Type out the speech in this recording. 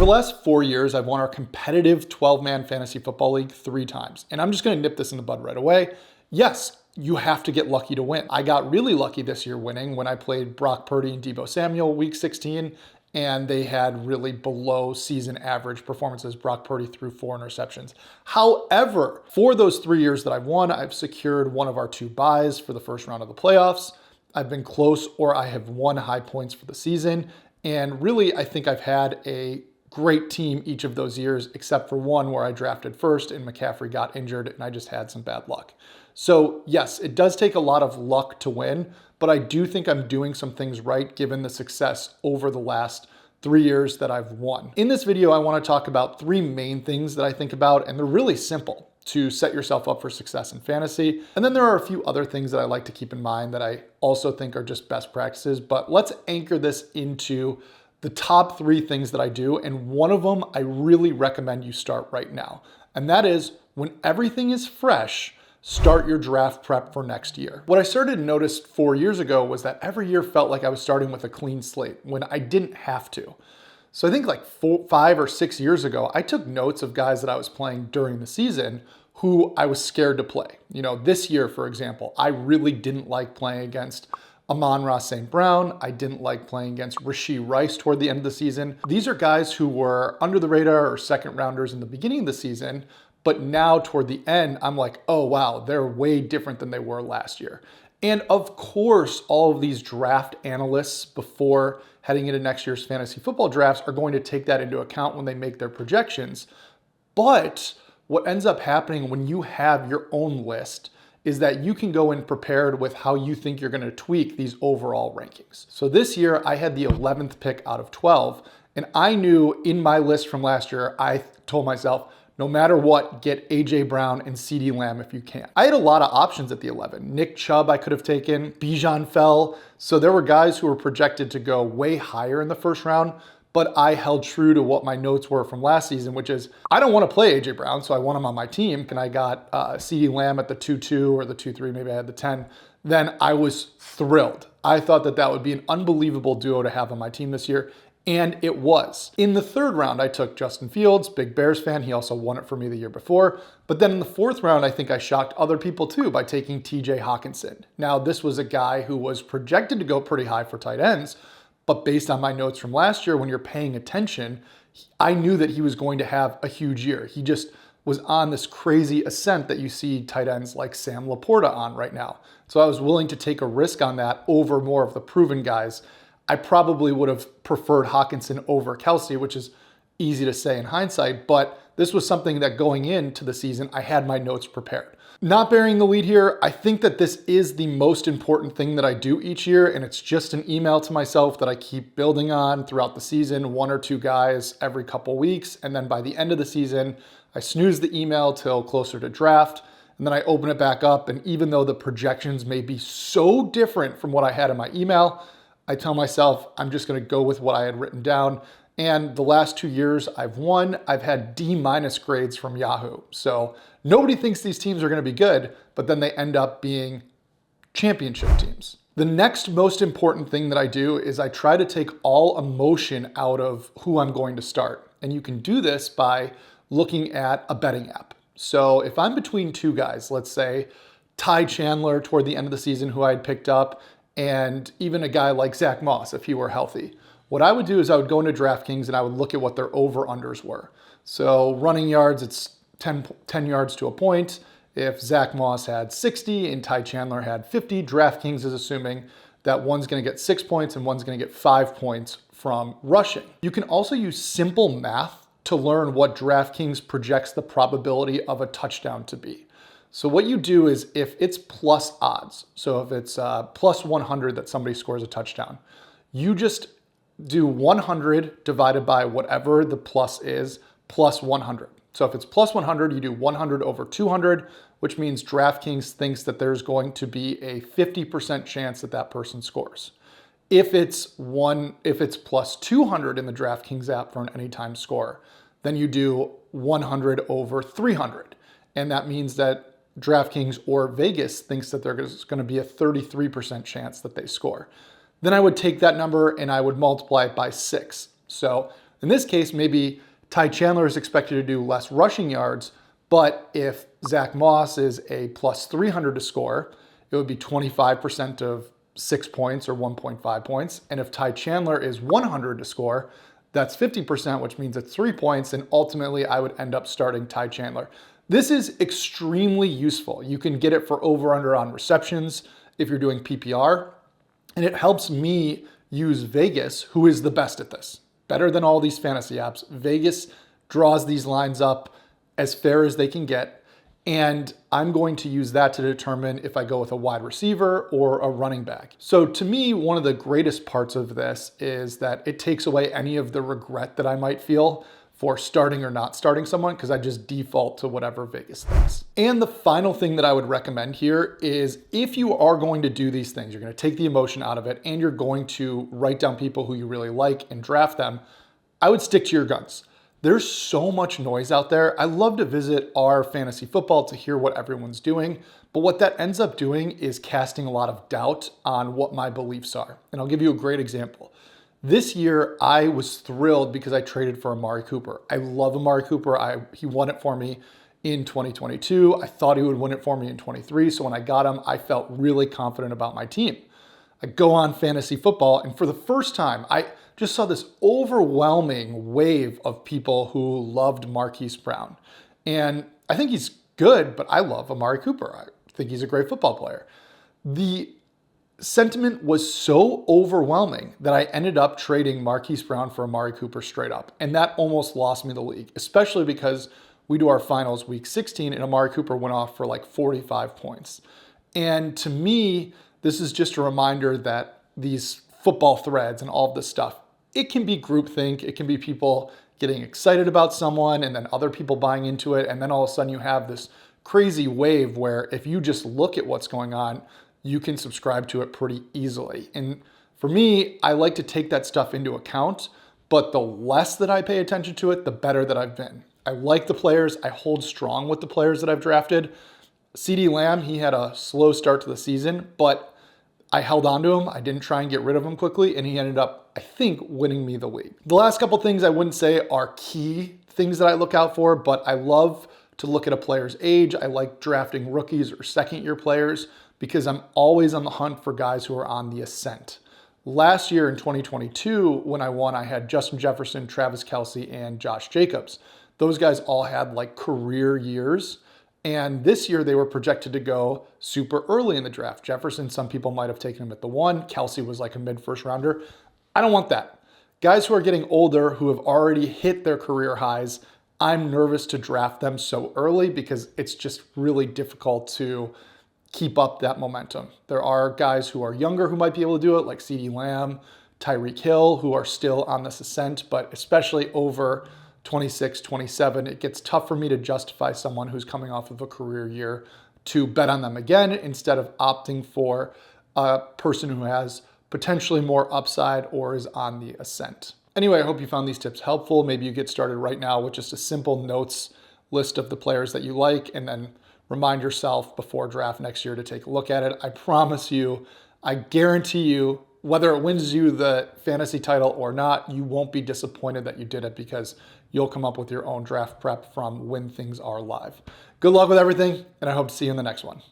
Over the last 4 years, I've won our competitive 12-man fantasy football league 3 times. And I'm just gonna nip this in the bud right away. Yes, you have to get lucky to win. I got really lucky this year winning when I played Brock Purdy and Deebo Samuel week 16, and they had really below season average performances. Brock Purdy threw 4 interceptions. However, for those 3 years that I've won, I've secured one of our 2 buys for the first round of the playoffs. I've been close, or I have won high points for the season. And really, I think I've had a great team each of those years, except for one where I drafted first and McCaffrey got injured and I just had some bad luck. So yes, it does take a lot of luck to win, but I do think I'm doing some things right given the success over the last 3 years that I've won. In this video, I want to talk about 3 main things that I think about, and they're really simple to set yourself up for success in fantasy. And then there are a few other things that I like to keep in mind that I also think are just best practices, but let's anchor this into the top 3 things that I do, and one of them I really recommend you start right now. And that is, when everything is fresh, start your draft prep for next year. What I started to notice 4 years ago was that every year felt like I was starting with a clean slate when I didn't have to. So I think like 5 or 6 years ago, I took notes of guys that I was playing during the season who I was scared to play. You know, this year, for example, I really didn't like playing against Amon-Ra St. Brown. I didn't like playing against Rashee Rice toward the end of the season. These are guys who were under the radar or second rounders in the beginning of the season, but now toward the end, I'm like, oh wow, they're way different than they were last year. And of course, all of these draft analysts before heading into next year's fantasy football drafts are going to take that into account when they make their projections. But what ends up happening when you have your own list is that you can go in prepared with how you think you're going to tweak these overall rankings. So this year I had the 11th pick out of 12, and I knew in my list from last year, I told myself, no matter what, get AJ Brown and CeeDee Lamb if you can. I had a lot of options at the 11. Nick Chubb I could have taken, Bijan fell. So there were guys who were projected to go way higher in the first round, but I held true to what my notes were from last season, which is I don't want to play AJ Brown, so I want him on my team. And I got CeeDee Lamb at the 2-2 or the 2-3, maybe I had the 10. Then I was thrilled. I thought that that would be an unbelievable duo to have on my team this year, and it was. In the 3rd round, I took Justin Fields, big Bears fan. He also won it for me the year before. But then in the 4th round, I think I shocked other people too by taking TJ Hawkinson. Now, this was a guy who was projected to go pretty high for tight ends, but based on my notes from last year, when you're paying attention, I knew that he was going to have a huge year. He just was on this crazy ascent that you see tight ends like Sam Laporta on right now. So I was willing to take a risk on that over more of the proven guys. I probably would have preferred Hawkinson over Kelsey, which is easy to say in hindsight, but this was something that going into the season, I had my notes prepared. Not bearing the lead here, I think that this is the most important thing that I do each year, and it's just an email to myself that I keep building on throughout the season, 1 or 2 guys every couple weeks, and then by the end of the season, I snooze the email till closer to draft, and then I open it back up, and even though the projections may be so different from what I had in my email, I tell myself I'm just gonna go with what I had written down. And the last 2 years I've won, I've had D- grades from Yahoo. So nobody thinks these teams are gonna be good, but then they end up being championship teams. The next most important thing that I do is I try to take all emotion out of who I'm going to start. And you can do this by looking at a betting app. So if I'm between 2 guys, let's say Ty Chandler toward the end of the season who I had picked up, and even a guy like Zach Moss if he were healthy, what I would do is I would go into DraftKings and I would look at what their over-unders were. So running yards, it's 10 yards to a point. If Zach Moss had 60 and Ty Chandler had 50, DraftKings is assuming that one's gonna get 6 points and one's gonna get 5 points from rushing. You can also use simple math to learn what DraftKings projects the probability of a touchdown to be. So what you do is if it's plus odds, so if it's plus 100 that somebody scores a touchdown, you just do 100 divided by whatever the plus is, plus 100. So if it's plus 100, you do 100 over 200, which means DraftKings thinks that there's going to be a 50% chance that that person scores. If it's plus 200 in the DraftKings app for an anytime score, then you do 100 over 300. And that means that DraftKings or Vegas thinks that there's going to be a 33% chance that they score. Then I would take that number and I would multiply it by 6. So In this case, maybe Ty Chandler is expected to do less rushing yards, but if Zach Moss is a plus 300 to score, it would be 25% of 6 points or 1.5 points. And if Ty Chandler is 100 to score, that's 50%, which means it's 3 points. And ultimately, I would end up starting Ty Chandler. This is extremely useful. You can get it for over/under on receptions if you're doing PPR. And it helps me use Vegas, who is the best at this. Better than all these fantasy apps. Vegas draws these lines up as fair as they can get. And I'm going to use that to determine if I go with a wide receiver or a running back. So to me, one of the greatest parts of this is that it takes away any of the regret that I might feel for starting or not starting someone, because I just default to whatever Vegas thinks. And the final thing that I would recommend here is if you are going to do these things, you're going to take the emotion out of it and you're going to write down people who you really like and draft them, I would stick to your guns. There's so much noise out there. I love to visit our fantasy football to hear what everyone's doing, but what that ends up doing is casting a lot of doubt on what my beliefs are. And I'll give you a great example. This year, I was thrilled because I traded for Amari Cooper. I love Amari Cooper. He won it for me in 2022. I thought he would win it for me in 23. So when I got him, I felt really confident about my team. I go on fantasy football, and for the first time, I just saw this overwhelming wave of people who loved Marquise Brown. And I think he's good, but I love Amari Cooper. I think he's a great football player. The sentiment was so overwhelming that I ended up trading Marquise Brown for Amari Cooper straight up. And that almost lost me the league, especially because we do our finals week 16 and Amari Cooper went off for like 45 points. And to me, this is just a reminder that these football threads and all of this stuff, it can be groupthink. It can be people getting excited about someone and then other people buying into it. And then all of a sudden you have this crazy wave where if you just look at what's going on, you can subscribe to it pretty easily. And for me, I like to take that stuff into account, but the less that I pay attention to it, the better that I've been. I like the players. I hold strong with the players that I've drafted. CeeDee Lamb, he had a slow start to the season, but I held on to him. I didn't try and get rid of him quickly, and he ended up, I think, winning me the league. The last couple things I wouldn't say are key things that I look out for, but I love to look at a player's age. I like drafting rookies or second-year players because I'm always on the hunt for guys who are on the ascent. Last year in 2022, when I won, I had Justin Jefferson, Travis Kelce, and Josh Jacobs. Those guys all had like career years. And this year they were projected to go super early in the draft. Jefferson, some people might have taken him at the 1. Kelce was like a mid-first rounder. I don't want that. Guys who are getting older, who have already hit their career highs, I'm nervous to draft them so early because it's just really difficult to keep up that momentum. There are guys who are younger who might be able to do it, like CeeDee Lamb, Tyreek Hill, who are still on this ascent, but especially over 26, 27, it gets tough for me to justify someone who's coming off of a career year to bet on them again instead of opting for a person who has potentially more upside or is on the ascent. Anyway, I hope you found these tips helpful. Maybe you get started right now with just a simple notes list of the players that you like and then remind yourself before draft next year to take a look at it. I promise you, I guarantee you, whether it wins you the fantasy title or not, you won't be disappointed that you did it because you'll come up with your own draft prep from when things are live. Good luck with everything, and I hope to see you in the next one.